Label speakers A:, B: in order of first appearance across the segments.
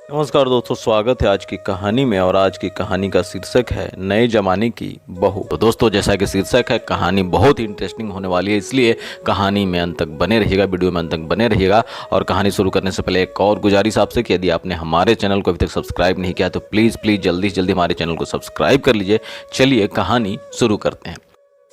A: नमस्कार दोस्तों, स्वागत है आज की कहानी में। और आज की कहानी का शीर्षक है नए जमाने की बहू। तो दोस्तों, जैसा कि शीर्षक है, कहानी बहुत ही इंटरेस्टिंग होने वाली है, इसलिए कहानी में अंत तक बने रहिएगा, वीडियो में अंत तक बने रहिएगा। और कहानी शुरू करने से पहले एक और गुजारिश आपसे कि यदि आपने हमारे चैनल को अभी तक सब्सक्राइब नहीं किया तो प्लीज़ जल्दी से जल्दी हमारे चैनल को सब्सक्राइब कर लीजिए। चलिए कहानी शुरू करते हैं।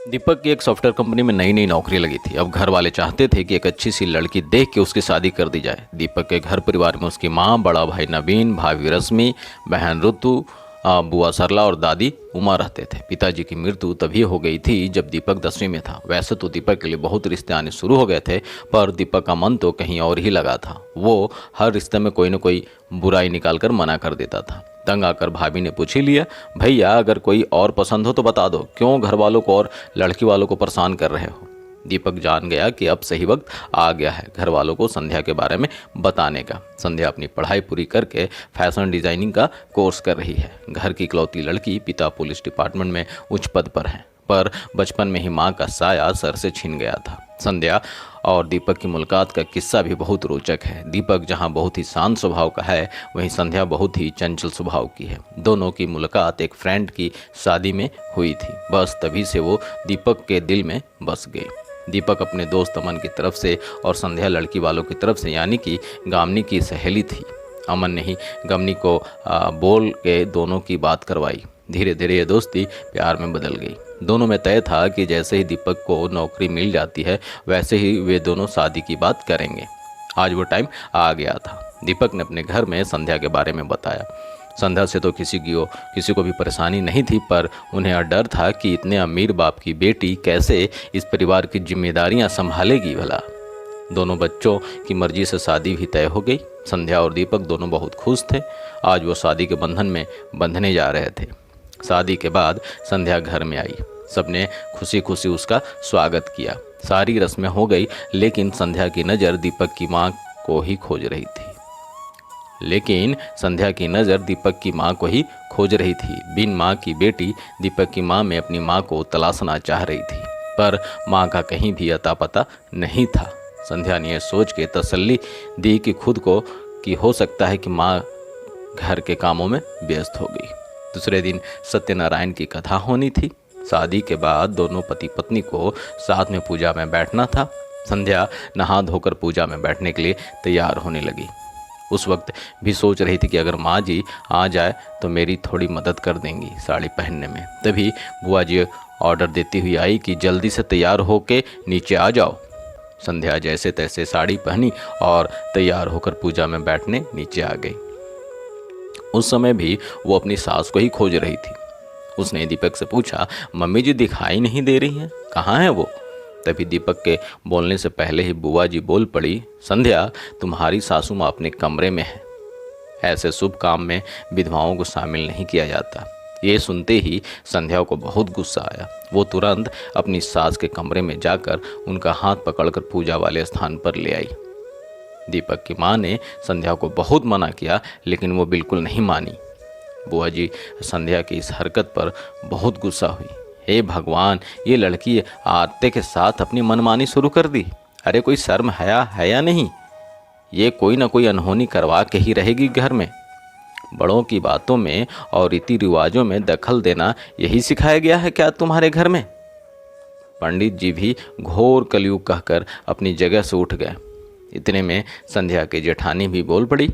A: दीपक की एक सॉफ्टवेयर कंपनी में नई नई नौकरी लगी थी। अब घर वाले चाहते थे कि एक अच्छी सी लड़की देख के उसकी शादी कर दी जाए। दीपक के घर परिवार में उसकी माँ, बड़ा भाई नवीन, भाभी रश्मि, बहन ऋतु, बुआ सरला और दादी उमा रहते थे। पिताजी की मृत्यु तभी हो गई थी जब दीपक 10वीं में था। वैसे तो दीपक के लिए बहुत रिश्ते आने शुरू हो गए थे, पर दीपक का मन तो कहीं और ही लगा था। वो हर रिश्ते में कोई न कोई बुराई निकाल कर मना कर देता था। तंग आकर भाभी ने पूछ ही लिया, भैया अगर कोई और पसंद हो तो बता दो, क्यों घर वालों को और लड़की वालों को परेशान कर रहे हो। दीपक जान गया कि अब सही वक्त आ गया है घर वालों को संध्या के बारे में बताने का। संध्या अपनी पढ़ाई पूरी करके फैशन डिजाइनिंग का कोर्स कर रही है। घर की इकलौती लड़की, पिता पुलिस डिपार्टमेंट में उच्च पद पर है, पर बचपन में ही माँ का साया सर से छीन गया था। संध्या और दीपक की मुलाकात का किस्सा भी बहुत रोचक है। दीपक जहाँ बहुत ही शांत स्वभाव का है, वहीं संध्या बहुत ही चंचल स्वभाव की है। दोनों की मुलाकात एक फ्रेंड की शादी में हुई थी। बस तभी से वो दीपक के दिल में बस गए। दीपक अपने दोस्त अमन की तरफ से और संध्या लड़की वालों की तरफ से, यानी कि गामनी की सहेली थी। अमन ने ही गमनी को बोल के दोनों की बात करवाई। धीरे धीरे ये दोस्ती प्यार में बदल गई। दोनों में तय था कि जैसे ही दीपक को नौकरी मिल जाती है वैसे ही वे दोनों शादी की बात करेंगे। आज वो टाइम आ गया था। दीपक ने अपने घर में संध्या के बारे में बताया। संध्या से तो किसी को भी परेशानी नहीं थी, पर उन्हें डर था कि इतने अमीर बाप की बेटी कैसे इस परिवार की जिम्मेदारियां संभालेगी भला। दोनों बच्चों की मर्जी से शादी भी तय हो गई। संध्या और दीपक दोनों बहुत खुश थे। आज वो शादी के बंधन में बंधने जा रहे थे। शादी के बाद संध्या घर में आई। सबने खुशी खुशी उसका स्वागत किया। सारी रस्में हो गई, लेकिन संध्या की नज़र दीपक की माँ को ही खोज रही थी। बिन माँ की बेटी दीपक की माँ में अपनी माँ को तलाशना चाह रही थी, पर माँ का कहीं भी अता पता नहीं था। संध्या ने यह सोच के तसल्ली दी कि खुद को कि हो सकता है कि माँ घर के कामों में व्यस्त हो गई। दूसरे दिन सत्यनारायण की कथा होनी थी। शादी के बाद दोनों पति पत्नी को साथ में पूजा में बैठना था। संध्या नहा धोकर पूजा में बैठने के लिए तैयार होने लगी। उस वक्त भी सोच रही थी कि अगर माँ जी आ जाए तो मेरी थोड़ी मदद कर देंगी साड़ी पहनने में। तभी बुआ जी ऑर्डर देती हुई आई कि जल्दी से तैयार होके नीचे आ जाओ। संध्या जैसे तैसे साड़ी पहनी और तैयार होकर पूजा में बैठने नीचे आ गई। उस समय भी वो अपनी सास को ही खोज रही थी। उसने दीपक से पूछा, मम्मी जी दिखाई नहीं दे रही हैं, कहाँ है वो? तभी दीपक के बोलने से पहले ही बुआ जी बोल पड़ी, संध्या तुम्हारी सासू माँ अपने कमरे में है। ऐसे शुभ काम में विधवाओं को शामिल नहीं किया जाता। ये सुनते ही संध्या को बहुत गुस्सा आया। वो तुरंत अपनी सास के कमरे में जाकर उनका हाथ पकड़कर पूजा वाले स्थान पर ले आई। दीपक की माँ ने संध्या को बहुत मना किया, लेकिन वो बिल्कुल नहीं मानी। बुआ जी संध्या की इस हरकत पर बहुत गुस्सा हुई। हे भगवान, ये लड़की आते के साथ अपनी मनमानी शुरू कर दी। अरे कोई शर्म हया है या नहीं? ये कोई ना कोई अनहोनी करवा के ही रहेगी घर में। बड़ों की बातों में और रीति रिवाजों में दखल देना यही सिखाया गया है क्या तुम्हारे घर में? पंडित जी भी घोर कलयुग कहकर अपनी जगह से उठ गए। इतने में संध्या की जेठानी भी बोल पड़ी,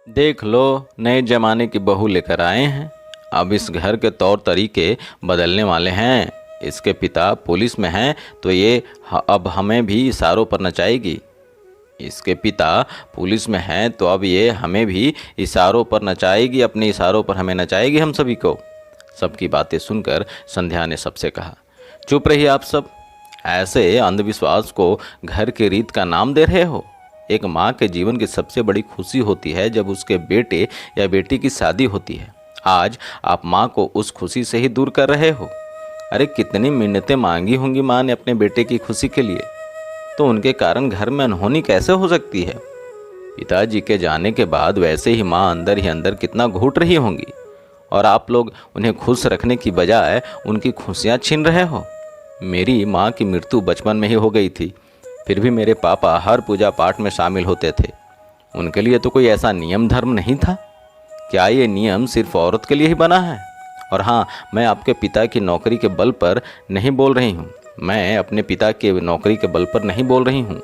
A: देख लो नए जमाने की बहू लेकर आए हैं। अब इस घर के तौर तरीके बदलने वाले हैं। इसके पिता पुलिस में हैं तो ये अब हमें भी इशारों पर नचाएगी। इसके पिता पुलिस में हैं तो अब ये हमें भी इशारों पर नचाएगी, अपने इशारों पर हमें नचाएगी हम सभी को। सबकी बातें सुनकर संध्या ने सबसे कहा, चुप रहिए आप सब। ऐसे अंधविश्वास को घर के रीत का नाम दे रहे हो। एक माँ के जीवन की सबसे बड़ी खुशी होती है जब उसके बेटे या बेटी की शादी होती है। आज आप माँ को उस खुशी से ही दूर कर रहे हो। अरे कितनी मिन्नतें मांगी होंगी माँ ने अपने बेटे की खुशी के लिए, तो उनके कारण घर में अनहोनी कैसे हो सकती है? पिताजी के जाने के बाद वैसे ही माँ अंदर ही अंदर कितना घुट रही होंगी, और आप लोग उन्हें खुश रखने की बजाय उनकी खुशियाँ छीन रहे हो। मेरी माँ की मृत्यु बचपन में ही हो गई थी, फिर भी मेरे पापा हर पूजा पाठ में शामिल होते थे। उनके लिए तो कोई ऐसा नियम धर्म नहीं था। क्या ये नियम सिर्फ औरत के लिए ही बना है? और हाँ, मैं आपके पिता की नौकरी के बल पर नहीं बोल रही हूँ। मैं अपने पिता की नौकरी के बल पर नहीं बोल रही हूँ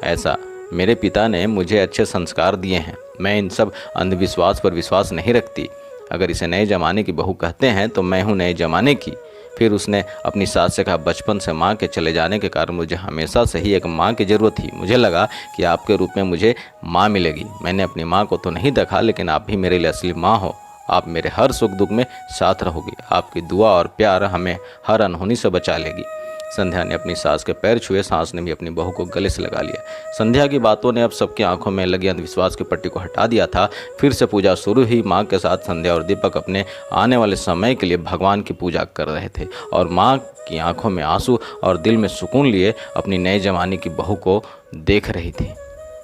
A: ऐसा। मेरे पिता ने मुझे अच्छे संस्कार दिए हैं। मैं इन सब अंधविश्वास पर विश्वास नहीं रखती। अगर इसे नए ज़माने की बहू कहते हैं तो मैं हूँ नए ज़माने की। फिर उसने अपनी सास से कहा, बचपन से माँ के चले जाने के कारण मुझे हमेशा से ही एक माँ की ज़रूरत थी। मुझे लगा कि आपके रूप में मुझे माँ मिलेगी। मैंने अपनी माँ को तो नहीं देखा, लेकिन आप भी मेरे लिए असली माँ हो। आप मेरे हर सुख दुख में साथ रहोगी। आपकी दुआ और प्यार हमें हर अनहोनी से बचा लेगी। संध्या ने अपनी सास के पैर छुए। सास ने भी अपनी बहू को गले से लगा लिया। संध्या की बातों ने अब सबकी आंखों में लगी अंधविश्वास की पट्टी को हटा दिया था। फिर से पूजा शुरू हुई। माँ के साथ संध्या और दीपक अपने आने वाले समय के लिए भगवान की पूजा कर रहे थे और माँ की आंखों में आंसू और दिल में सुकून लिए अपनी नए जमाने की बहू को देख रही थी।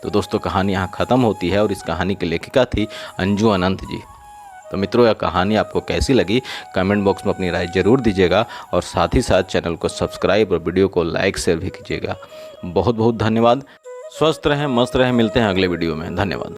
A: तो दोस्तों, कहानी यहाँ ख़त्म होती है और इस कहानी की लेखिका थी अंजू अनंत जी। तो मित्रों, यह कहानी आपको कैसी लगी कमेंट बॉक्स में अपनी राय जरूर दीजिएगा और साथ ही साथ चैनल को सब्सक्राइब और वीडियो को लाइक शेयर भी कीजिएगा। बहुत बहुत धन्यवाद। स्वस्थ रहें, मस्त रहें। मिलते हैं अगले वीडियो में। धन्यवाद।